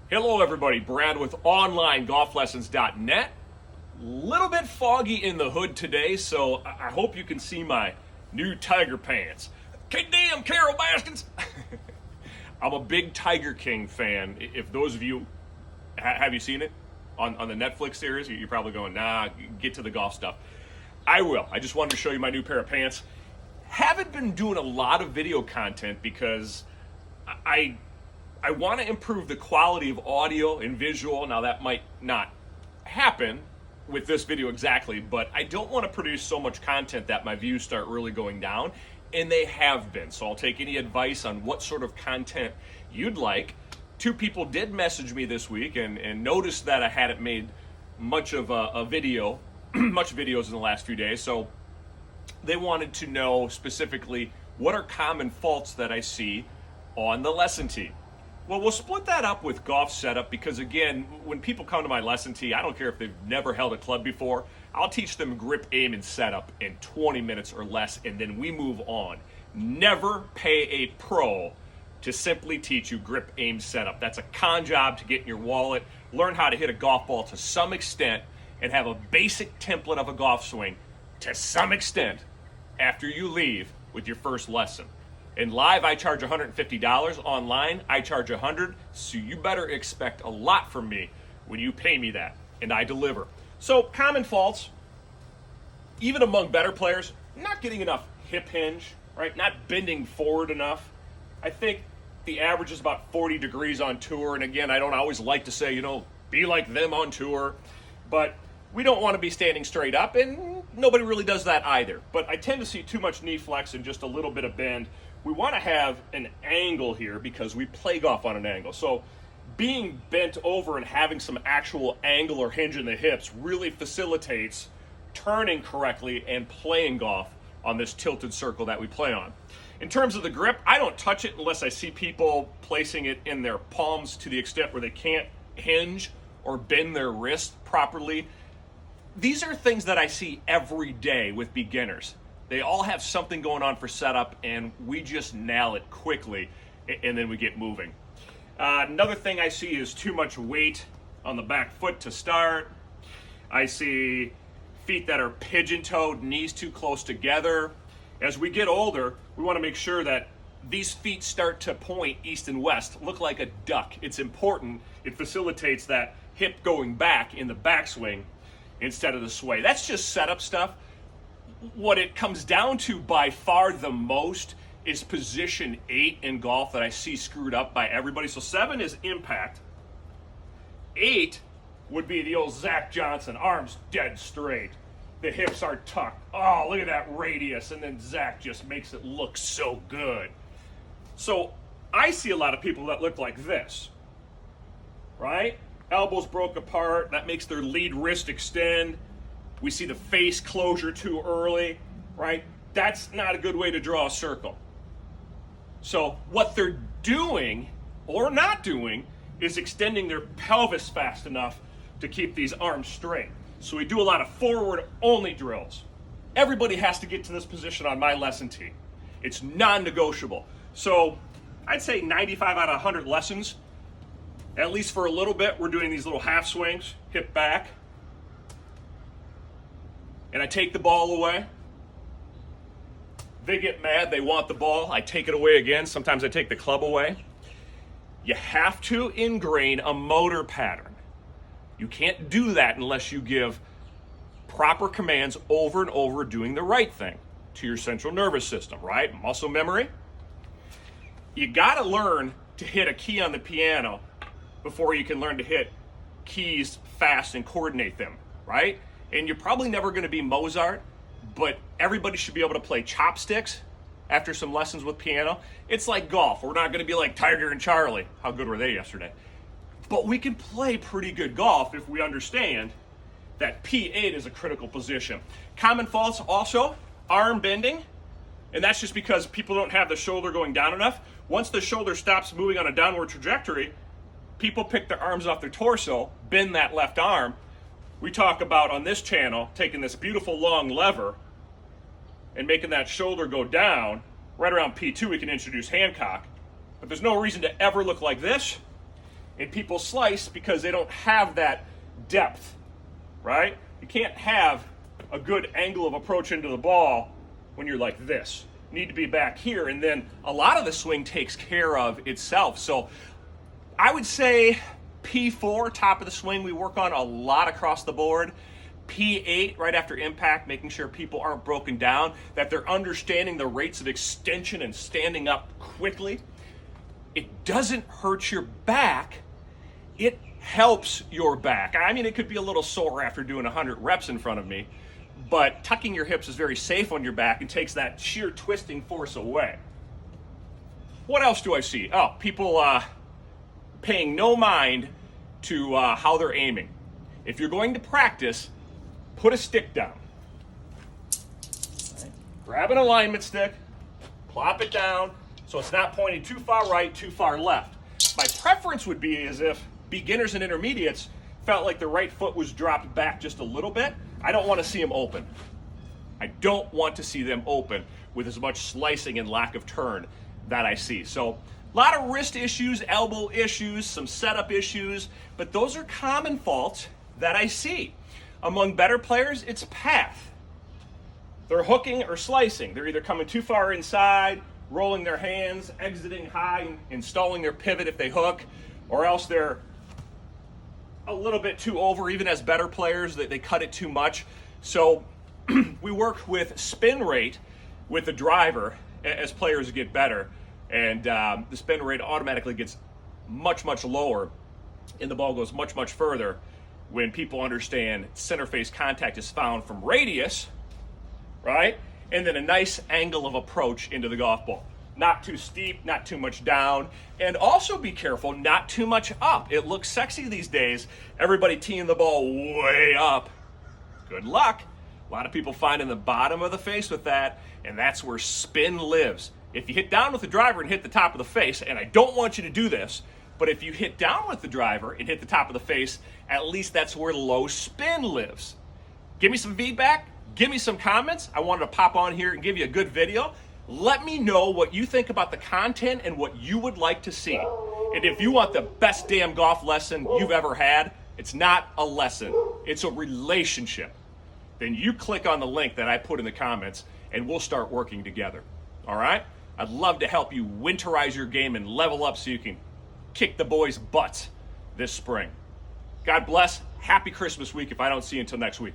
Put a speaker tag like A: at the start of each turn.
A: Hello everybody, Brad with OnlineGolfLessons.net. Little bit foggy in the hood today, so I hope you can see my new Tiger pants. Damn, Carol Baskins! I'm a big Tiger King fan. If those of you, have you seen it on the Netflix series? You're probably going, nah, get to the golf stuff. I will. I just wanted to show you my new pair of pants. Haven't been doing a lot of video content because I want to improve the quality of audio and visual. Now that might not happen with this video exactly, but I don't want to produce so much content that my views start really going down, and they have been. So I'll take any advice on what sort of content you'd like. Two people did message me this week and noticed that I hadn't made much of a video, much videos in the last few days. So they wanted to know specifically what are common faults that I see on the lesson tee. Well, we'll split that up with golf setup because, again, when people come to my lesson tee, I don't care if they've never held a club before, I'll teach them grip, aim, and setup in 20 minutes or less, and then we move on. Never pay a pro to simply teach you grip, aim, setup. That's a con job to get in your wallet, learn how to hit a golf ball to some extent, and have a basic template of a golf swing to some extent after you leave with your first lesson. In live, I charge $150. Online, I charge $100. So you better expect a lot from me when you pay me that, and I deliver. So common faults, even among better players, not getting enough hip hinge, right? Not bending forward enough. I think the average is about 40 degrees on tour. And again, I don't always like to say, be like them on tour, but we don't want to be standing straight up, and nobody really does that either. But I tend to see too much knee flex and just a little bit of bend. We want to have an angle here because we play golf on an angle. So being bent over and having some actual angle or hinge in the hips really facilitates turning correctly and playing golf on this tilted circle that we play on. In terms of the grip, I don't touch it unless I see people placing it in their palms to the extent where they can't hinge or bend their wrist properly. These are things that I see every day with beginners. They all have something going on for setup, and we just nail it quickly, and then we get moving. Another thing I see is too much weight on the back foot to start. I see feet that are pigeon-toed, knees too close together. As we get older, we want to make sure that these feet start to point east and west, look like a duck. It's important. It facilitates that hip going back in the backswing instead of the sway. That's just setup stuff. What it comes down to by far the most is position 8 in golf that I see screwed up by everybody. So 7 is impact. 8 would be the old Zach Johnson, arms dead straight. The hips are tucked. Oh, look at that radius. And then Zach just makes it look so good. So I see a lot of people that look like this, right? Elbows broke apart. That makes their lead wrist extend. We see the face closure too early, right? That's not a good way to draw a circle. So what they're doing or not doing is extending their pelvis fast enough to keep these arms straight. So we do a lot of forward-only drills. Everybody has to get to this position on my lesson tee. It's non-negotiable. So I'd say 95 out of 100 lessons, at least for a little bit, we're doing these little half swings, hip back, and I take the ball away. They get mad, they want the ball, I take it away again. Sometimes I take the club away. You have to ingrain a motor pattern. You can't do that unless you give proper commands over and over doing the right thing to your central nervous system, right? Muscle memory. You gotta learn to hit a key on the piano before you can learn to hit keys fast and coordinate them, right? And you're probably never going to be Mozart, but everybody should be able to play chopsticks after some lessons with piano. It's like golf. We're not going to be like Tiger and Charlie. How good were they yesterday? But we can play pretty good golf if we understand that P8 is a critical position. Common faults also, arm bending, and that's just because people don't have the shoulder going down enough. Once the shoulder stops moving on a downward trajectory, people pick their arms off their torso, bend that left arm. We talk about on this channel taking this beautiful long lever and making that shoulder go down. Right around P2 we can introduce Hancock, but there's no reason to ever look like this and people slice because they don't have that depth, right? You can't have a good angle of approach into the ball when you're like this. You need to be back here, and then a lot of the swing takes care of itself. So I would say P4, top of the swing, we work on a lot across the board. P8, right after impact, making sure people aren't broken down, that they're understanding the rates of extension and standing up quickly. It doesn't hurt your back. It helps your back. I mean, it could be a little sore after doing 100 reps in front of me, but tucking your hips is very safe on your back and takes that sheer twisting force away. What else do I see? Oh, people paying no mind to how they're aiming. If you're going to practice, put a stick down. Right. Grab an alignment stick, plop it down so it's not pointing too far right, too far left. My preference would be as if beginners and intermediates felt like the right foot was dropped back just a little bit. I don't want to see them open. I don't want to see them open with as much slicing and lack of turn that I see. So a lot of wrist issues, elbow issues, some setup issues, but those are common faults that I see. Among better players, it's path. They're hooking or slicing. They're either coming too far inside, rolling their hands, exiting high, installing their pivot if they hook, or else they're a little bit too over, even as better players, they cut it too much. So we work with spin rate with the driver as players get better, and the spin rate automatically gets much, much lower, and the ball goes much, much further when people understand center face contact is found from radius, right? And then a nice angle of approach into the golf ball. Not too steep, not too much down, and also be careful, not too much up. It looks sexy these days, everybody teeing the ball way up. Good luck. A lot of people find in the bottom of the face with that, and that's where spin lives. If you hit down with the driver and hit the top of the face, and I don't want you to do this, but if you hit down with the driver and hit the top of the face, at least that's where low spin lives. Give me some feedback, give me some comments. I wanted to pop on here and give you a good video. Let me know what you think about the content and what you would like to see. And if you want the best damn golf lesson you've ever had, it's not a lesson, it's a relationship. Then you click on the link that I put in the comments and we'll start working together. All right? I'd love to help you winterize your game and level up so you can kick the boys' butts this spring. God bless. Happy Christmas week if I don't see you until next week.